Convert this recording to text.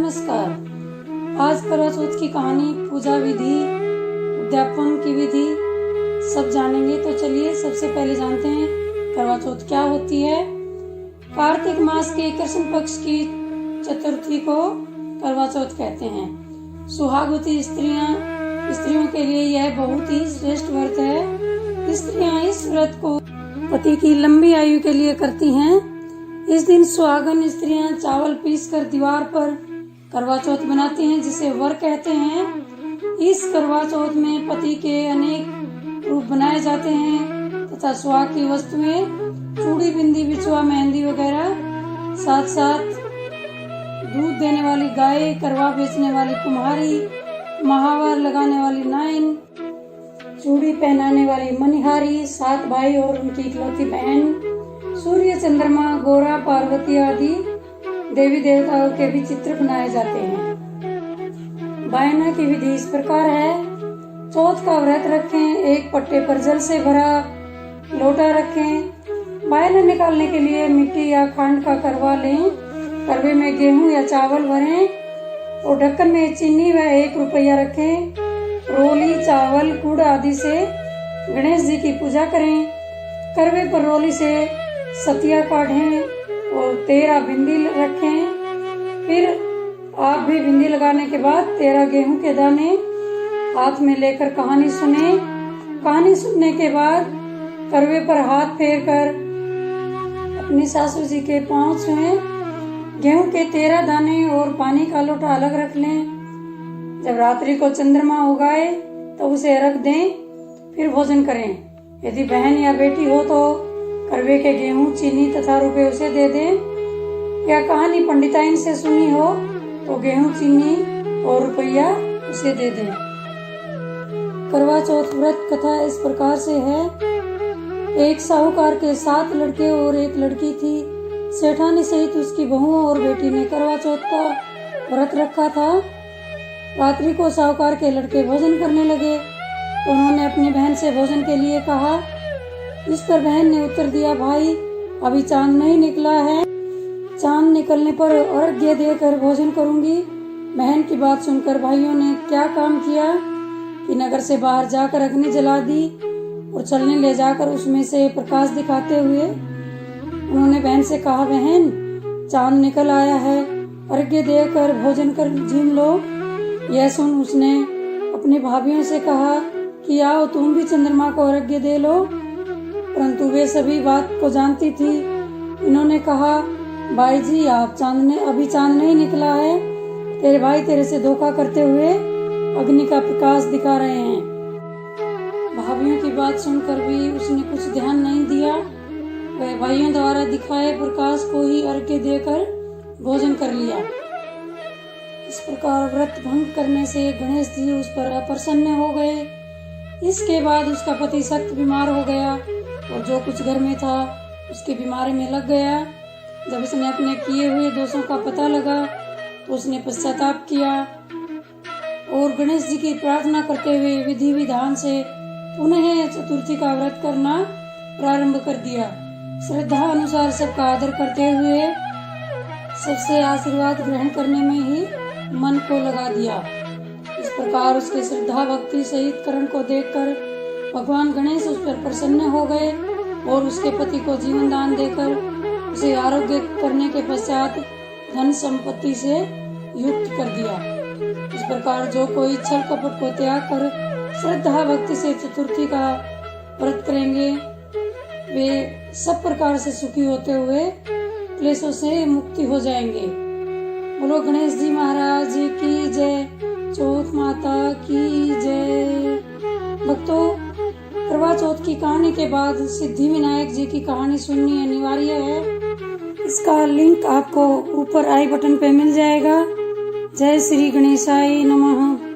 नमस्कार। आज करवा चौथ की कहानी, पूजा विधि, उद्यापन की विधि सब जानेंगे। तो चलिए सबसे पहले जानते हैं करवा चौथ क्या होती है। कार्तिक मास के कृष्ण पक्ष की चतुर्थी को करवा चौथ कहते हैं। सुहागवती स्त्रियों के लिए यह बहुत ही श्रेष्ठ व्रत है। स्त्रियां इस व्रत को पति की लंबी आयु के लिए करती हैं। इस दिन सुहागन स्त्रियां चावल पीसकर दीवार पर करवा चौथ बनाती हैं, जिसे वर कहते हैं। इस करवा चौथ में पति के अनेक रूप बनाए जाते हैं तथा सुहाग की वस्तुएं, चूड़ी, बिंदी, बिछुआ, मेहंदी वगैरह, साथ साथ दूध देने वाली गाय, करवा बेचने वाली कुम्हारी, महावर लगाने वाली नाइन, चूड़ी पहनाने वाली मनिहारी, 7 भाई और उनकी इकलौती बहन, सूर्य, चंद्रमा, गौरा, पार्वती आदि देवी देवताओं के भी चित्र बनाए जाते हैं। बायना की विधि इस प्रकार है। चौथ का व्रत रखें, एक पट्टे पर जल से भरा लोटा रखें। बायना निकालने के लिए मिट्टी या खांड का करवा लें। करवे में गेहूं या चावल भरें और ढक्कन में चीनी व 1 रुपया रखें। रोली, चावल, गुड़ आदि से गणेश जी की पूजा करें। करवे पर रोली से सतिया काढ़ें और 13 बिंदी रखें। फिर आप भी बिंदी लगाने के बाद 13 गेहूं के दाने हाथ में लेकर कहानी सुने। कहानी सुनने के बाद करवे पर हाथ फेर कर अपनी सासू जी के पांव छुएं। गेहूं के 13 दाने और पानी का लोटा अलग रख लें। जब रात्रि को चंद्रमा उगाए तो उसे अर्घ दें, फिर भोजन करें। यदि बहन या बेटी हो तो करवे के गेहूं, चीनी तथा रुपए उसे दे दें। या कहानी पंडिताइन से सुनी हो तो गेहूं, चीनी और रुपया उसे दे दें। करवा चौथ व्रत कथा इस प्रकार से है। एक साहूकार के 7 लड़के और 1 लड़की थी। सेठानी सहित उसकी बहुओं और बेटी ने करवा चौथ का व्रत रखा था। रात्रि को साहूकार के लड़के भोजन करने लगे। उन्होंने अपनी बहन से भोजन के लिए कहा। इस पर बहन ने उत्तर दिया, भाई अभी चांद नहीं निकला है, चांद निकलने पर अर्घ्य देकर भोजन करूंगी। बहन की बात सुनकर भाइयों ने क्या काम किया कि नगर से बाहर जाकर अग्नि जला दी और छलनी ले जाकर उसमें से प्रकाश दिखाते हुए उन्होंने बहन से कहा, बहन चांद निकल आया है, अर्घ्य देकर भोजन कर जीम लो। यह सुन उसने अपनी भाभियों से कहा कि आओ तुम भी चंद्रमा को अर्घ्य दे लो, परंतु वे सभी बात को जानती थी। इन्होंने कहा, भाई जी आप अभी चांद नहीं निकला है, तेरे भाई तेरे से धोखा करते हुए अग्नि का प्रकाश दिखा रहे हैं। भाभियों की बात सुनकर भी उसने कुछ ध्यान नहीं दिया। वह भाइयों द्वारा दिखाए प्रकाश को ही अर्घ्य देकर भोजन कर लिया। इस प्रकार व्रत भंग करने से गणेश जी उस पर अप्रसन्न हो गए। इसके बाद उसका पति सख्त बीमार हो गया और जो कुछ घर में था उसकी बीमारी में लग गया। जब उसने अपने किए हुए दोषों का पता लगा तो उसने पश्चाताप किया और गणेश जी की प्रार्थना करते हुए विधि विधान से पुनः चतुर्थी का व्रत करना प्रारंभ कर दिया। श्रद्धा अनुसार सबका आदर करते हुए सबसे आशीर्वाद ग्रहण करने में ही मन को लगा दिया। इस प्रकार उसके श्रद्धा भक्ति सहित करण को देखकर भगवान गणेश उस पर प्रसन्न हो गए और उसके पति को जीवन दान देकर उसे आरोग्य करने के पश्चात धन संपत्ति से युक्त कर दिया। इस प्रकार जो कोई छल कपट को त्याग कर श्रद्धा भक्ति से चतुर्थी का व्रत करेंगे वे सब प्रकार से सुखी होते हुए क्लेशों से मुक्ति हो जाएंगे। बोलो गणेश जी महाराज की जय, चौथ माता की जय। भक्तों, करवा चौथ की कहानी के बाद सिद्धि विनायक जी की कहानी सुननी अनिवार्य है। इसका लिंक आपको ऊपर आई बटन पे मिल जाएगा। जय श्री गणेशाय नमः।